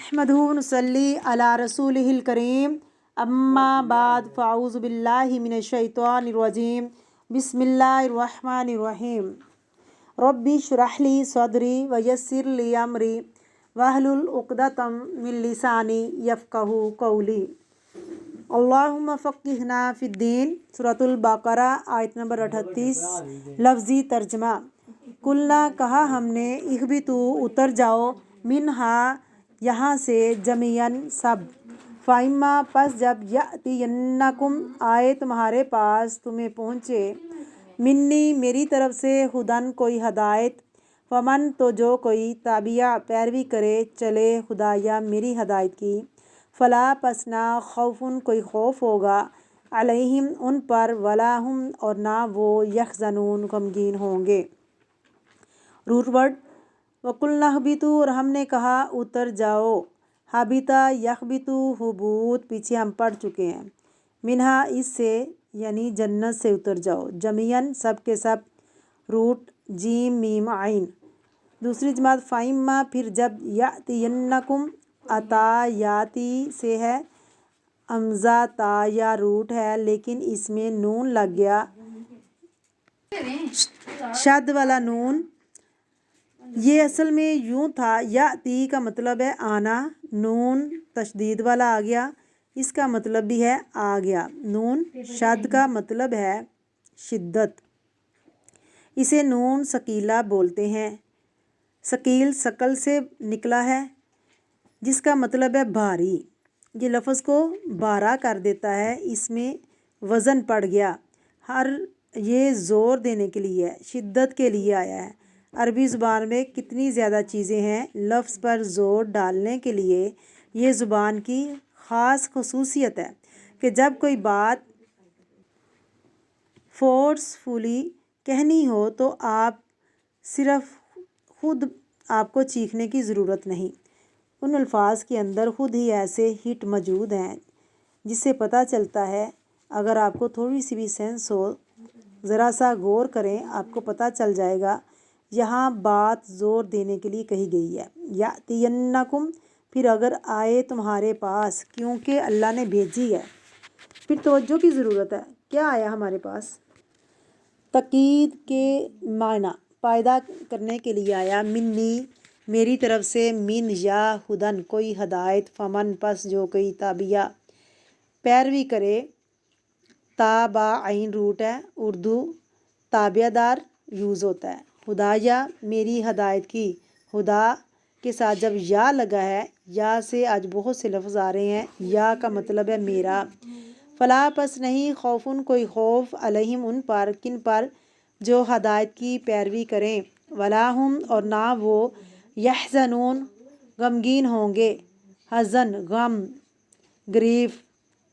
احمدہ نصلی علی رسولہ الکریم اما بعد فاعوذ باللہ من الشیطان الرجیم بسم اللہ الرحمن الرحیم ربی اشرح لی صدری ویسر لی امری واحلل عقدۃ من لسانی یفقہوا قولی اللہم فقہنا فی الدین۔ سورۃ البقرہ آیت نمبر 38۔ لفظی ترجمہ۔ قلنا کہا ہم نے، اہبطوا اتر جاؤ، منہا یہاں سے، جمیعاً سب، فَإِمَّا پس جب یأتینکم آئے تمہارے پاس، تمہیں پہنچے، منی میری طرف سے، ہدن کوئی ہدایت، فمن تو جو کوئی تابع پیروی کرے چلے خدایا میری ہدایت کی، فلا پس نہ خوفن کوئی خوف ہوگا، علیہم ان پر، ولا ہم اور نہ وہ، یحزنون غمگین ہوں گے۔ روٹ ورڈ وَقُلْنَا اهْبِطُوا اور ہم نے کہا اتر جاؤ، حبیطہ یخبطو حبوط پیچھے ہم پڑھ چکے ہیں، منہا اس سے یعنی جنت سے اتر جاؤ، جمیعاً سب کے سب، روٹ جیم میم عین۔ دوسری جماعت فَإِمَّا پھر جب، یأتینکم عطا یاتی سے ہے، امزہ تا یا روٹ ہے لیکن اس میں نون لگ گیا، شد والا نون۔ یہ اصل میں یوں تھا، یاتی کا مطلب ہے آنا، نون تشدید والا آ گیا، اس کا مطلب بھی ہے آ گیا، نون شد کا مطلب ہے شدت، اسے نون ثقیلہ بولتے ہیں، ثقیل ثقل سے نکلا ہے جس کا مطلب ہے بھاری، یہ لفظ کو بارا کر دیتا ہے، اس میں وزن پڑ گیا، یہ زور دینے کے لیے ہے، شدت کے لیے آیا ہے۔ عربی زبان میں کتنی زیادہ چیزیں ہیں، لفظ پر زور ڈالنے کے لیے، یہ زبان کی خاص خصوصیت ہے کہ جب کوئی بات فورسفلی کہنی ہو تو آپ صرف خود آپ کو چیخنے کی ضرورت نہیں، ان الفاظ کے اندر خود ہی ایسے ہٹ موجود ہیں جس سے پتہ چلتا ہے، اگر آپ کو تھوڑی سی بھی سینس ہو، ذرا سا غور کریں، آپ کو پتہ چل جائے گا یہاں بات زور دینے کے لیے کہی گئی ہے۔ یأتینکم پھر اگر آئے تمہارے پاس، کیونکہ اللہ نے بھیجی ہے، پھر توجہ کی ضرورت ہے، کیا آیا ہمارے پاس؟ تاکید کے معنی، پائیدہ کرنے کے لیے آیا، منی میری طرف سے، من یا ہدن کوئی ہدایت، فمن پس جو کوئی تابع پیروی کرے، تابع عین روٹ ہے، اردو تابع دار یوز ہوتا ہے، خدایا میری ہدایت کی، خدا کے ساتھ جب یا لگا ہے، یا سے آج بہت سے لفظ آ رہے ہیں، یا کا مطلب ہے میرا، فلا پس نہیں، خوفن کوئی خوف، علیہم ان پر، کن پر، جو ہدایت کی پیروی کریں، ولا ہم اور نہ وہ، یحزنون غمگین ہوں گے، حزن غم، گریف،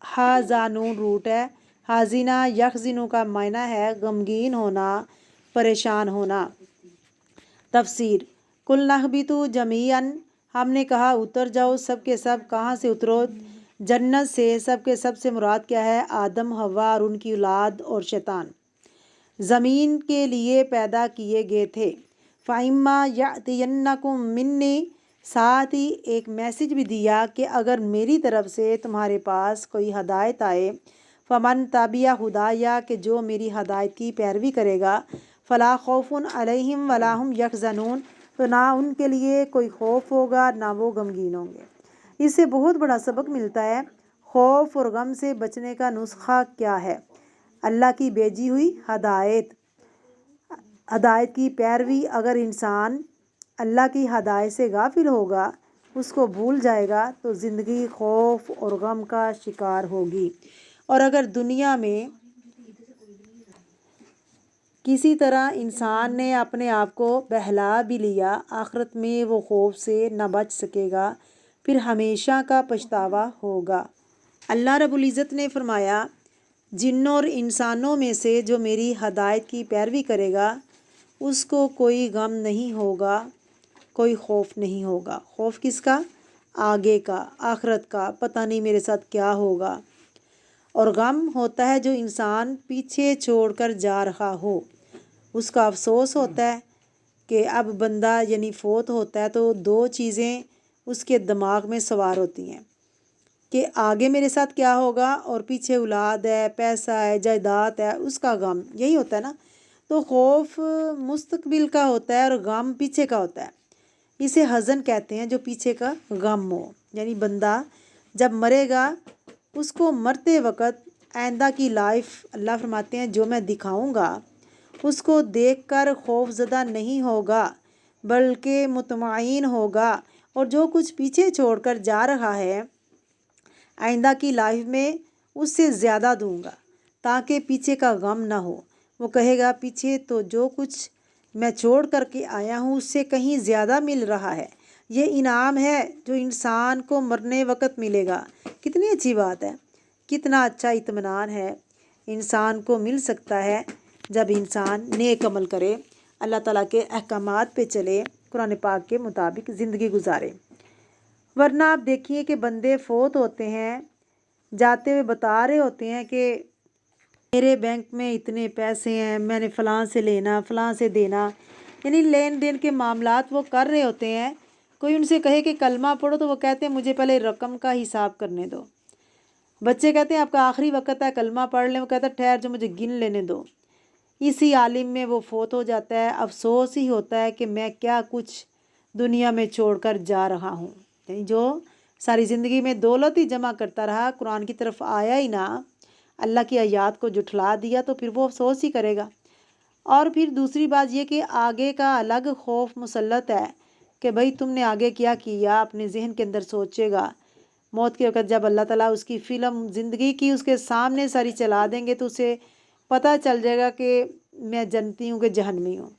حازانون روٹ ہے، حازینہ یحزنو کا معنی ہے غمگین ہونا، پریشان ہونا۔ تفسیر۔ قلنا اہبطوا جمیعاً ہم نے کہا اتر جاؤ سب کے سب، کہاں سے اترو؟ جنت سے، سب کے سب سے مراد کیا ہے؟ آدم حوا اور ان کی اولاد اور شیطان زمین کے لیے پیدا کیے گئے تھے۔ فَإِمَّا يَأْتِيَنَّكُم مِّنِّي ساتھ ہی ایک میسج بھی دیا کہ اگر میری طرف سے تمہارے پاس کوئی ہدایت آئے، فمن تابع ہدایا کہ جو میری ہدایت کی پیروی کرے گا، فلا خوف علیہم ولا ہم یحزنون تو نہ ان کے لیے کوئی خوف ہوگا نہ وہ غمگین ہوں گے۔ اس سے بہت بڑا سبق ملتا ہے، خوف اور غم سے بچنے کا نسخہ کیا ہے؟ اللہ کی بھیجی ہوئی ہدایت، ہدایت کی پیروی۔ اگر انسان اللہ کی ہدایت سے غافل ہوگا، اس کو بھول جائے گا تو زندگی خوف اور غم کا شکار ہوگی، اور اگر دنیا میں کسی طرح انسان نے اپنے آپ کو بہلا بھی لیا، آخرت میں وہ خوف سے نہ بچ سکے گا، پھر ہمیشہ کا پچھتاوا ہوگا۔ اللہ رب العزت نے فرمایا، جنوں اور انسانوں میں سے جو میری ہدایت کی پیروی کرے گا، اس کو کوئی غم نہیں ہوگا، کوئی خوف نہیں ہوگا۔ خوف کس کا؟ آگے کا، آخرت کا، پتہ نہیں میرے ساتھ کیا ہوگا۔ اور غم ہوتا ہے جو انسان پیچھے چھوڑ کر جا رہا ہو، اس کا افسوس ہوتا ہے کہ اب بندہ یعنی فوت ہوتا ہے تو دو چیزیں اس کے دماغ میں سوار ہوتی ہیں کہ آگے میرے ساتھ کیا ہوگا، اور پیچھے اولاد ہے، پیسہ ہے، جائیداد ہے، اس کا غم، یہی ہوتا ہے نا۔ تو خوف مستقبل کا ہوتا ہے اور غم پیچھے کا ہوتا ہے۔ اسے حزن کہتے ہیں جو پیچھے کا غم ہو، یعنی بندہ جب مرے گا اس کو مرتے وقت آئندہ کی لائف اللہ فرماتے ہیں جو میں دکھاؤں گا اس کو دیکھ کر خوف زدہ نہیں ہوگا بلکہ مطمئن ہوگا، اور جو کچھ پیچھے چھوڑ کر جا رہا ہے آئندہ کی لائف میں اس سے زیادہ دوں گا تاکہ پیچھے کا غم نہ ہو۔ وہ کہے گا پیچھے تو جو کچھ میں چھوڑ کر کے آیا ہوں اس سے کہیں زیادہ مل رہا ہے، یہ انعام ہے جو انسان کو مرنے وقت ملے گا۔ کتنی اچھی بات ہے، کتنا اچھا اطمینان ہے انسان کو مل سکتا ہے جب انسان نیک عمل کرے، اللہ تعالیٰ کے احکامات پہ چلے، قرآن پاک کے مطابق زندگی گزارے۔ ورنہ آپ دیکھیے کہ بندے فوت ہوتے ہیں، جاتے ہوئے بتا رہے ہوتے ہیں کہ میرے بینک میں اتنے پیسے ہیں، میں نے فلاں سے لینا، فلاں سے دینا، یعنی لین دین کے معاملات وہ کر رہے ہوتے ہیں۔ کوئی ان سے کہے کہ کلمہ پڑھو تو وہ کہتے ہیں مجھے پہلے رقم کا حساب کرنے دو۔ بچے کہتے ہیں آپ کا آخری وقت ہے کلمہ پڑھ لیں، وہ کہتا ہے ٹھہر جو مجھے گن لینے دو۔ اسی عالم میں وہ فوت ہو جاتا ہے، افسوس ہی ہوتا ہے کہ میں کیا کچھ دنیا میں چھوڑ کر جا رہا ہوں، یعنی جو ساری زندگی میں دولت ہی جمع کرتا رہا، قرآن کی طرف آیا ہی نہ، اللہ کی آیات کو جھٹلا دیا، تو پھر وہ افسوس ہی کرے گا۔ اور پھر دوسری بات یہ کہ آگے کا الگ خوف مسلط ہے کہ بھئی تم نے آگے کیا کیا، اپنے ذہن کے اندر سوچے گا۔ موت کے وقت جب اللہ تعالیٰ اس کی فلم زندگی کی اس کے سامنے ساری چلا دیں گے تو اسے پتہ چل جائے گا کہ میں جنتی ہوں کہ جہنمی ہوں۔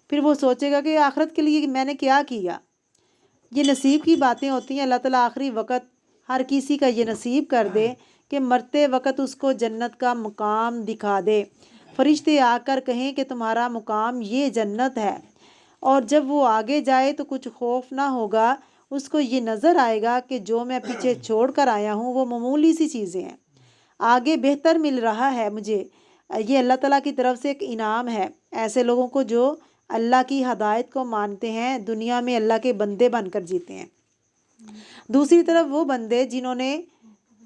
پھر وہ سوچے گا کہ آخرت کے لیے میں نے کیا کیا۔ یہ نصیب کی باتیں ہوتی ہیں، اللہ تعالیٰ آخری وقت ہر کسی کا یہ نصیب کر دے کہ مرتے وقت اس کو جنت کا مقام دکھا دے، فرشتے آ کر کہیں کہ تمہارا مقام یہ جنت ہے، اور جب وہ آگے جائے تو کچھ خوف نہ ہوگا، اس کو یہ نظر آئے گا کہ جو میں پیچھے چھوڑ کر آیا ہوں وہ معمولی سی چیزیں ہیں، آگے بہتر مل رہا ہے مجھے۔ یہ اللہ تعالیٰ کی طرف سے ایک انعام ہے ایسے لوگوں کو جو اللہ کی ہدایت کو مانتے ہیں، دنیا میں اللہ کے بندے بن کر جیتے ہیں۔ دوسری طرف وہ بندے جنہوں نے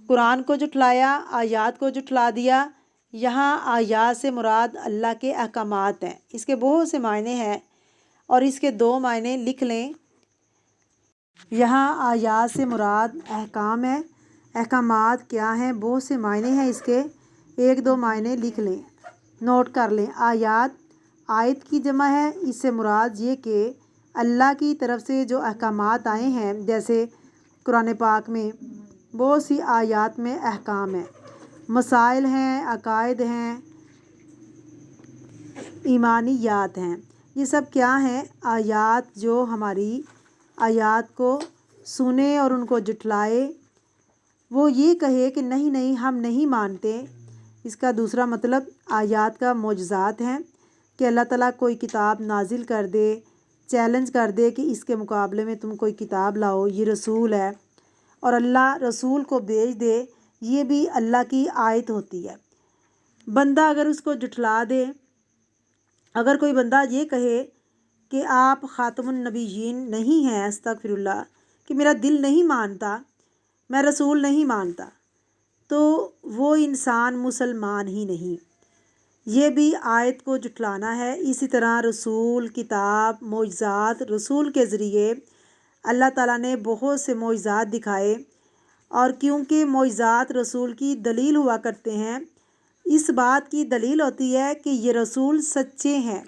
قرآن کو جھٹلایا، آیات کو جھٹلا دیا، یہاں آیات سے مراد اللہ کے احکامات ہیں۔ اس کے بہت سے معنی ہیں اور اس کے دو معنی لکھ لیں۔ یہاں آیات سے مراد احکام ہے، احکامات کیا ہیں، بہت سے معنی ہیں اس کے، ایک دو معنی لکھ لیں، نوٹ کر لیں۔ آیات آیت کی جمع ہے، اس سے مراد یہ کہ اللہ کی طرف سے جو احکامات آئے ہیں، جیسے قرآن پاک میں بہت سی آیات میں احکام ہیں، مسائل ہیں، عقائد ہیں، ایمانیات ہیں، یہ سب کیا ہیں؟ آیات جو ہماری آیات کو سنے اور ان کو جھٹلائے، وہ یہ کہے کہ نہیں نہیں ہم نہیں مانتے۔ اس کا دوسرا مطلب آیات کا معجزات ہیں کہ اللہ تعالیٰ کوئی کتاب نازل کر دے، چیلنج کر دے کہ اس کے مقابلے میں تم کوئی کتاب لاؤ، یہ رسول ہے، اور اللہ رسول کو بھیج دے، یہ بھی اللہ کی آیت ہوتی ہے۔ بندہ اگر اس کو جھٹلا دے، اگر کوئی بندہ یہ کہے کہ آپ خاتم النبیین نہیں ہیں، استغفر اللہ، کہ میرا دل نہیں مانتا، میں رسول نہیں مانتا، تو وہ انسان مسلمان ہی نہیں، یہ بھی آیت کو جھٹلانا ہے۔ اسی طرح رسول، کتاب، معجزات، رسول کے ذریعے اللہ تعالیٰ نے بہت سے معجزات دکھائے، اور کیونکہ معجزات رسول کی دلیل ہوا کرتے ہیں، اس بات کی دلیل ہوتی ہے کہ یہ رسول سچے ہیں۔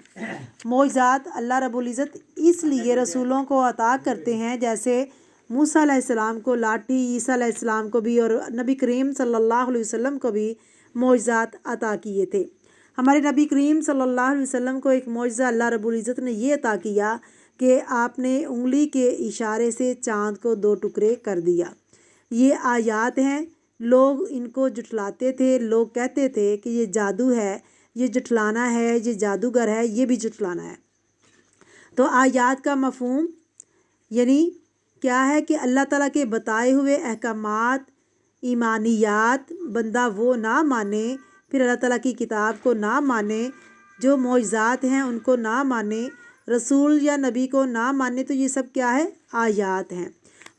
معجزات اللہ رب العزت اس لیے رسولوں کو عطا کرتے ہیں، جیسے موسیٰ علیہ السلام کو لاٹھی، عیسیٰ علیہ السلام کو بھی، اور نبی کریم صلی اللہ علیہ وسلم کو بھی معجزات عطا کیے تھے۔ ہمارے نبی کریم صلی اللہ علیہ وسلم کو ایک معجزہ اللہ رب العزت نے یہ عطا کیا کہ آپ نے انگلی کے اشارے سے چاند کو دو ٹکڑے کر دیا۔ یہ آیات ہیں، لوگ ان کو جھٹلاتے تھے، لوگ کہتے تھے کہ یہ جادو ہے، یہ جھٹلانا ہے، یہ جادوگر ہے، یہ بھی جھٹلانا ہے۔ تو آیات کا مفہوم یعنی کیا ہے کہ اللہ تعالیٰ کے بتائے ہوئے احکامات، ایمانیات، بندہ وہ نہ مانے، پھر اللہ تعالیٰ کی کتاب کو نہ مانے، جو معجزات ہیں ان کو نہ مانے، رسول یا نبی کو نہ مانے، تو یہ سب کیا ہے؟ آیات ہیں۔